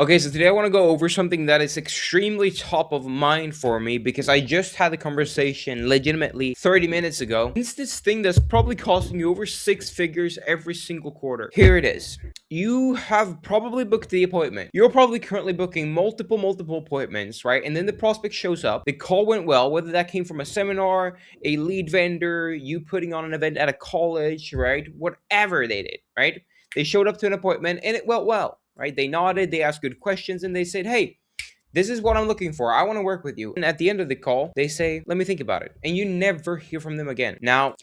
Okay, so today I want to go over something that is extremely top of mind for me because I just had a conversation legitimately 30 minutes ago. It's this thing that's probably costing you over 6 figures every single quarter. Here it is. You have probably booked the appointment. You're probably currently booking multiple appointments, right? And then the prospect shows up. The call went well, whether that came from a seminar, a lead vendor, you putting on an event at a college, right? Whatever they did, right? They showed up to an appointment and it went well, right? They nodded, they asked good questions, and they said, hey, this is what I'm looking for. I want to work with you. And at the end of the call, they say, let me think about it. And you never hear from them again. Now,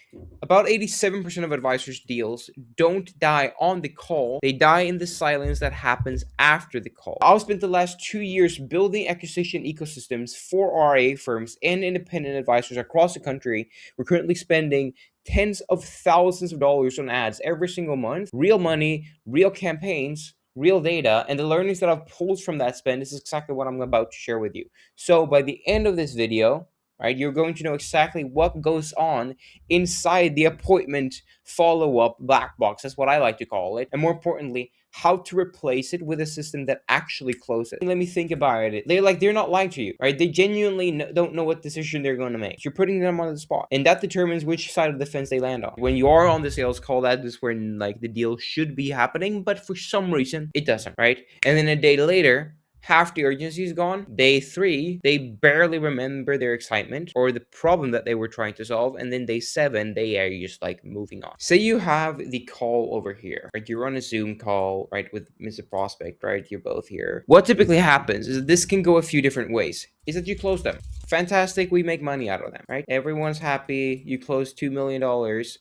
about 87% of advisors' deals don't die on the call. They die in the silence that happens after the call. I've spent the last 2 years building acquisition ecosystems for RIA firms and independent advisors across the country. We're currently spending tens of thousands of dollars on ads every single month. Real money, real campaigns, real data, and the learnings that I've pulled from that spend is exactly what I'm about to share with you. So by the end of this video, right, you're going to know exactly what goes on inside the appointment follow-up black box. That's what I like to call it. And more importantly, how to replace it with a system that actually closes. Let me think about it. They're not lying to you, right? They genuinely don't know what decision they're going to make. You're putting them on the spot, and that determines which side of the fence they land on. When you are on the sales call, that is when the deal should be happening, but for some reason it doesn't, right? And then a day later, half the urgency is gone. Day 3, they barely remember their excitement or the problem that they were trying to solve. And then day 7, they are just moving on. Say you have the call over here, right? You're on a Zoom call, right, with Mr. Prospect, right? You're both here. What typically happens is that this can go a few different ways. Is that you close them. Fantastic, we make money out of them, right? Everyone's happy. You close $2 million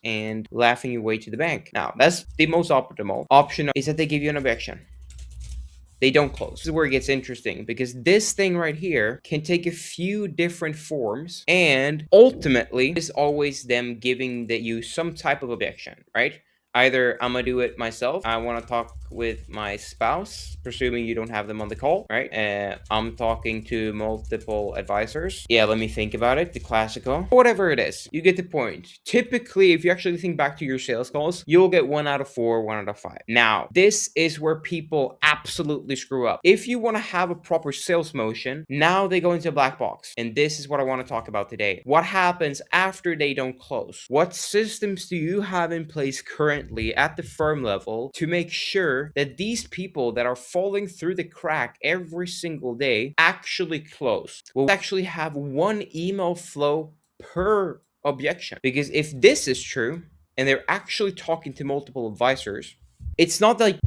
and laughing your way to the bank. Now, that's the most optimal option, is that they give you an objection. They don't close. This is where it gets interesting, because this thing right here can take a few different forms, and ultimately it's always them giving you some type of objection, right? Either I'm gonna do it myself, I want to talk with my spouse, presuming you don't have them on the call, right? I'm talking to multiple advisors. Yeah, let me think about it, the classical. Whatever it is, you get the point. Typically, if you actually think back to your sales calls, you'll get 1 out of 4, 1 out of 5. Now, this is where people absolutely screw up. If you want to have a proper sales motion, now they go into a black box. And this is what I want to talk about today. What happens after they don't close? What systems do you have in place currently at the firm level to make sure that these people that are falling through the crack every single day actually close? We'll actually have one email flow per objection. Because if this is true, and they're actually talking to multiple advisors, it's not like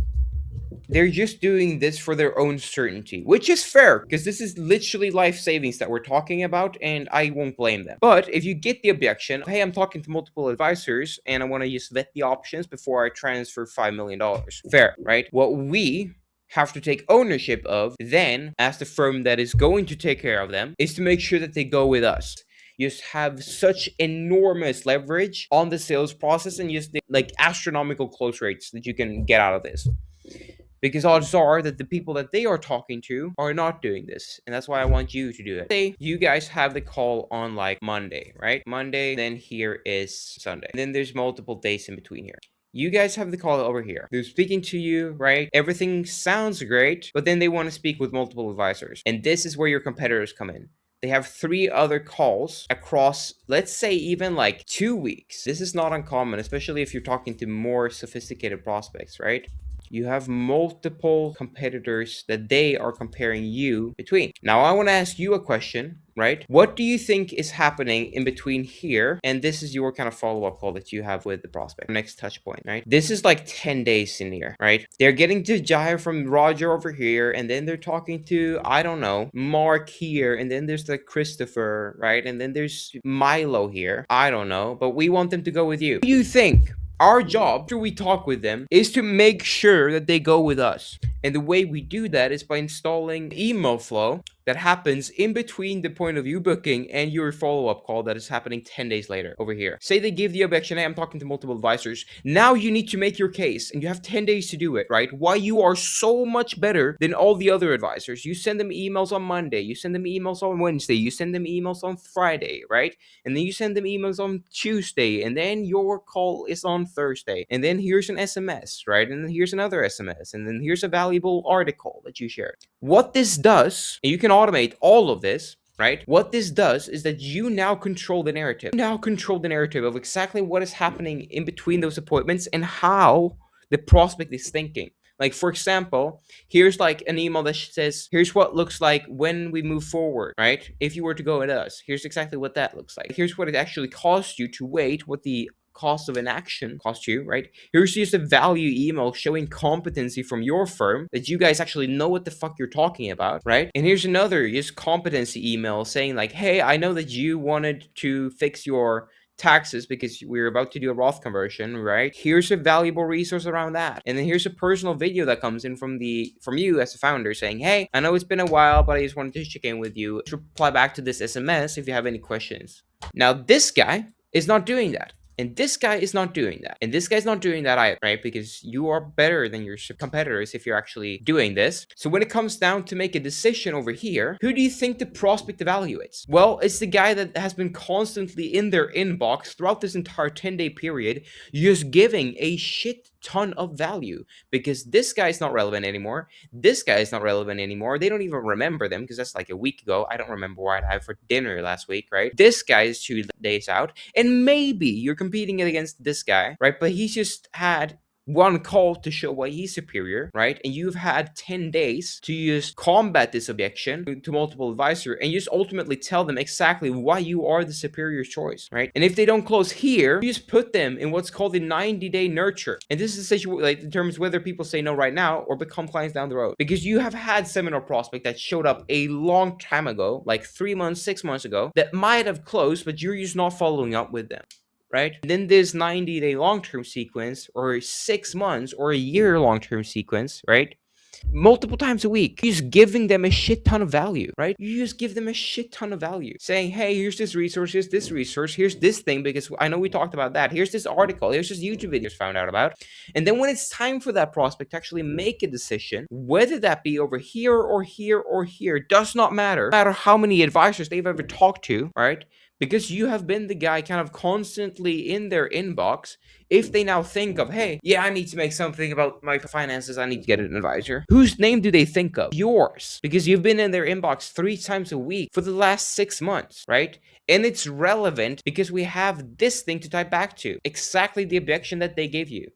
they're just doing this for their own certainty, which is fair, because this is literally life savings that we're talking about, and I won't blame them. But if you get the objection, hey, I'm talking to multiple advisors, and I want to just vet the options before I transfer $5 million. Fair, right? What we have to take ownership of then, as the firm that is going to take care of them, is to make sure that they go with us. You just have such enormous leverage on the sales process, and just astronomical close rates that you can get out of this. Because odds are that the people that they are talking to are not doing this. And that's why I want you to do it. Say you guys have the call on Monday, right? Monday, then here is Sunday. And then there's multiple days in between here. You guys have the call over here. They're speaking to you, right? Everything sounds great, but then they want to speak with multiple advisors. And this is where your competitors come in. They have 3 other calls across, let's say, even 2 weeks. This is not uncommon, especially if you're talking to more sophisticated prospects, right? You have multiple competitors that they are comparing you between. Now, I want to ask you a question, right? What do you think is happening in between here? And this is your kind of follow-up call that you have with the prospect. Next touch point, right? This is 10 days in here, right? They're getting to Jaya from Roger over here, and then they're talking to, I don't know, Mark here, and then there's Christopher, right? And then there's Milo here. I don't know, but we want them to go with you. What do you think? Our job, after we talk with them, is to make sure that they go with us. And the way we do that is by installing email flow that happens in between the point of you booking and your follow-up call that is happening 10 days later over here. Say they give the objection, hey, I'm talking to multiple advisors. Now you need to make your case and you have 10 days to do it, right? Why you are so much better than all the other advisors. You send them emails on Monday, you send them emails on Wednesday, you send them emails on Friday, right? And then you send them emails on Tuesday, and then your call is on Thursday. And then here's an SMS, right? And then here's another SMS, and then here's a valuable article that you shared. What this does, and you can automate all of this, right? What this does is that you now control the narrative. You now control the narrative of exactly what is happening in between those appointments and how the prospect is thinking. Like, for example, here's like an email that says, here's what looks like when we move forward, right? If you were to go with us, here's exactly what that looks like. Here's what it actually costs you to wait, what the cost of an action cost you, right? Here's just a value email showing competency from your firm that you guys actually know what the fuck you're talking about, right? And here's another just competency email saying like, hey, I know that you wanted to fix your taxes because we're about to do a Roth conversion, right? Here's a valuable resource around that. And then here's a personal video that comes in from you as a founder saying, hey, I know it's been a while, but I just wanted to check in with you. Just reply back to this SMS if you have any questions. Now, this guy is not doing that. And this guy is not doing that. And this guy's not doing that either, right? Because you are better than your competitors if you're actually doing this. So when it comes down to make a decision over here, who do you think the prospect evaluates? Well, it's the guy that has been constantly in their inbox throughout this entire 10-day period, just giving a shit ton of value, because this guy is not relevant anymore. This guy is not relevant anymore. They don't even remember them because that's like a week ago. I don't remember what I had for dinner last week, right? This guy is 2 days out, and maybe you're competing against this guy, right? But he's just had one call to show why he's superior, right? And you've had 10 days to just combat this objection to multiple advisor and just ultimately tell them exactly why you are the superior choice, right? And if they don't close here, you just put them in what's called the 90-day nurture. And this is essentially like determines whether people say no right now or become clients down the road. Because you have had seminar prospect that showed up a long time ago, like 3 months, 6 months ago, that might have closed, but you're just not following up with them. Right? And then this 90-day long-term sequence, or 6 months, or a year long-term sequence, right? Multiple times a week, you're just giving them a shit ton of value, right? You just give them a shit ton of value, saying, hey, here's this resource, here's this resource, here's this thing, because I know we talked about that. Here's this article, here's this YouTube videos found out about. And then when it's time for that prospect to actually make a decision, whether that be over here or here or here, does not matter. No matter how many advisors they've ever talked to, right? Because you have been the guy kind of constantly in their inbox. If they now think of, hey, yeah, I need to make something about my finances, I need to get an advisor. Whose name do they think of? Yours. Because you've been in their inbox 3 times a week for the last 6 months, right? And it's relevant because we have this thing to type back to. Exactly the objection that they gave you.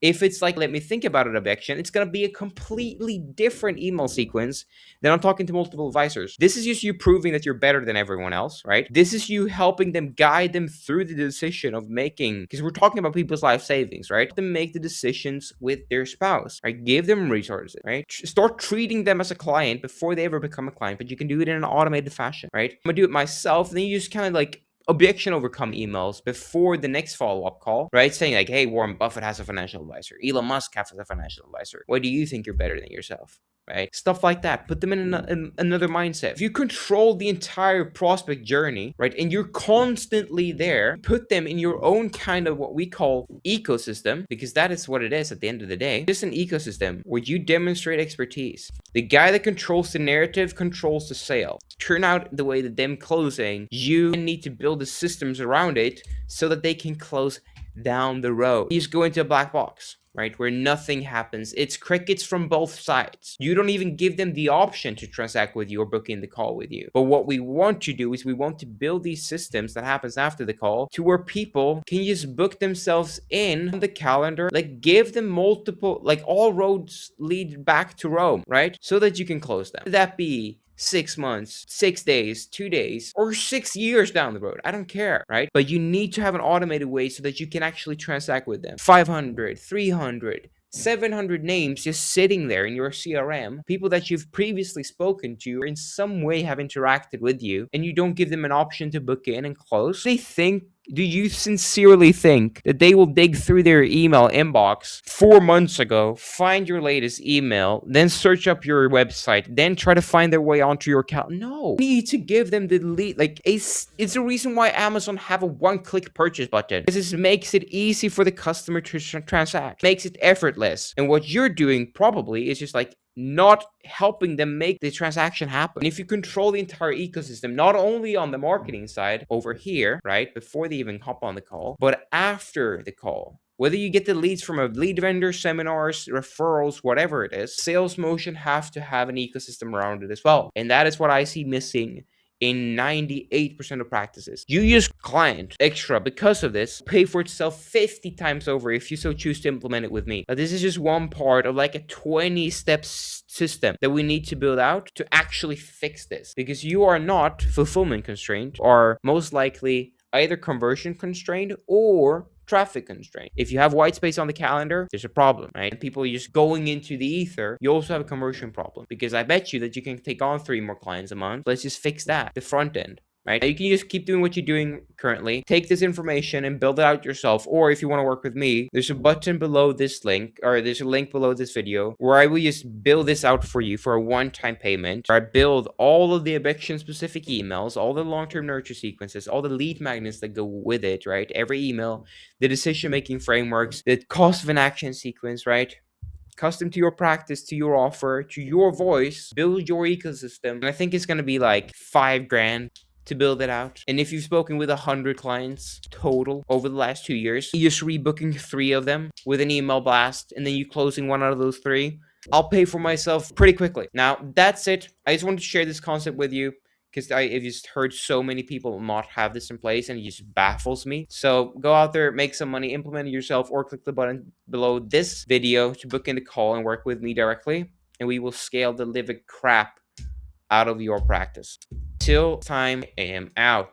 If it's like, let me think about an objection, it's going to be a completely different email sequence than I'm talking to multiple advisors. This is just you proving that you're better than everyone else, right? This is you helping them, guide them through the decision of making, because we're talking about people's life savings, right? Them make the decisions with their spouse, right? Give them resources, right? Start treating them as a client before they ever become a client, but you can do it in an automated fashion, right? I'm going to do it myself. Then you just kind of like objection overcome emails before the next follow-up call, right? Saying like, hey, Warren Buffett has a financial advisor. Elon Musk has a financial advisor. Why do you think you're better than yourself? Right? Stuff like that. Put them in another mindset. If you control the entire prospect journey, right, and you're constantly there, put them in your own kind of what we call ecosystem, because that is what it is at the end of the day. Just an ecosystem where you demonstrate expertise. The guy that controls the narrative controls the sale. Turn out the way that them closing, you need to build the systems around it so that they can close down the road. You just go into a black box, right, where nothing happens. It's crickets from both sides. You don't even give them the option to transact with you or book in the call with you. But what we want to do is we want to build these systems that happens after the call to where people can just book themselves in on the calendar, like give them multiple, like all roads lead back to Rome, right? So that you can close them. That be 6 months, 6 days, 2 days, or 6 years down the road. I don't care, right? But you need to have an automated way so that you can actually transact with them. 500, 300, 700 names just sitting there in your CRM, people that you've previously spoken to or in some way have interacted with you, and you don't give them an option to book in and close. They think Do you sincerely think that they will dig through their email inbox 4 months ago, find your latest email, then search up your website, then try to find their way onto your account? No. You need to give them the lead. Like, it's the reason why Amazon have a one-click purchase button. Because it makes it easy for the customer to transact. Makes it effortless. And what you're doing probably is just like not helping them make the transaction happen. And if you control the entire ecosystem, not only on the marketing side over here, right, before they even hop on the call, but after the call, whether you get the leads from a lead vendor, seminars, referrals, whatever it is, sales motion have to have an ecosystem around it as well. And that is what I see missing in 98% of practices. You use client extra because of this, pay for itself 50 times over if you so choose to implement it with me. Now, this is just one part of like a 20-step system that we need to build out to actually fix this, because you are not fulfillment constrained, or most likely either conversion constrained or traffic constraint. If you have white space on the calendar, there's a problem, right? And people are just going into the ether. You also have a conversion problem, because I bet you that you can take on 3 more clients a month. Let's just fix that, the front end. Right? Now you can just keep doing what you're doing currently. Take this information and build it out yourself. Or if you want to work with me, there's a button below this link, or there's a link below this video where I will just build this out for you for a one-time payment. Where I build all of the objection-specific emails, all the long-term nurture sequences, all the lead magnets that go with it, right? Every email, the decision-making frameworks, the cost of an action sequence, right? Custom to your practice, to your offer, to your voice, build your ecosystem. And I think it's going to be like $5,000 to build it out. And if you've spoken with 100 clients total over the last 2 years, you're just rebooking 3 of them with an email blast, and then you closing 1 out of those 3, I'll pay for myself pretty quickly. Now, that's it. I just wanted to share this concept with you, because I've just heard so many people not have this in place, and it just baffles me. So go out there, make some money, implement it yourself, or click the button below this video to book in the call and work with me directly, and we will scale the living crap out of your practice. Till time, I am out.